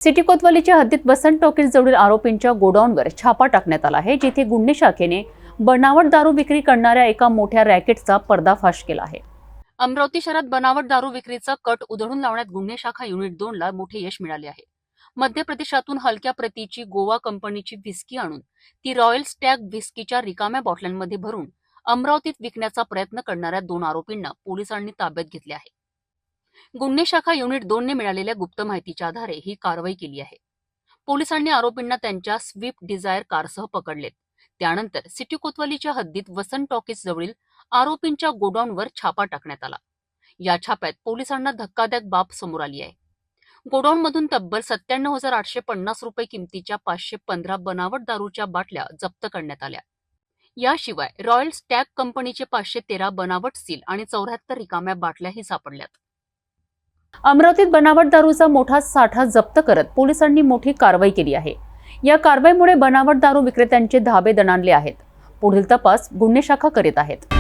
City कोतवालीच्या हद्दीत वसंत talkies जवळील आरोपींच्या गोडाऊनवर छापा टाकण्यात आला आहे, जिथे गुन्हे शाखेने बनावट दारू विक्री करणाऱ्या एका मोठ्या रॅकेटचा पर्दाफाश केला आहे। अमरावती शहरात बनावट दारू विक्रीचा कट उधळून लावण्यात गुन्हे शाखा युनिट 2 ला मोठे यश मिळाले आहे। मध्य प्रदेशातून हलक्या प्रतीची गोवा कंपनीची व्हिस्की आणून ती रॉयल स्टॅग व्हिस्कीच्या रिकाम्या बॉटल्यांमध्ये भरून अमरावतीत विकण्याचा प्रयत्न करणाऱ्या 2 आरोपींना पोलिसांनी ताब्यात घेतले आहे। गुन्हे शाखा युनिट 2 ने मिळालेल्या गुप्त माहितीच्या आधारे ही कारवाई केली आहे। पोलिसांनी आरोपींना त्यांच्या स्विफ्ट डिझायर कारसह पकडलेत। त्यानंतर सिटी कोतवालीच्या हद्दीत वसंत टॉकीज जवळील आरोपींच्या गोडाऊनवर छापा टाकण्यात आला। या छाप्यात पोलिसांना धक्कादायक बाब समोर आली आहे। गोडाऊनमधून तब्बल 97,850 रुपये किमतीच्या 515 बनावट दारूच्या बाटल्या जप्त करण्यात आल्या। याशिवाय रॉयल स्टॅग कंपनीचे 513 बनावट सील आणि 74 रिकाम्या बाटल्याही सापडल्यात। अमरावतीत बनावट दारूचा मोठा साठा जप्त करत पोलिसांनी मोठी कारवाई केली आहे। या कारवाईमुळे बनावट दारू विक्रेत्यांचे धाबे दणाणले आहेत। पुढील तपास गुन्हे शाखा करीत आहेत।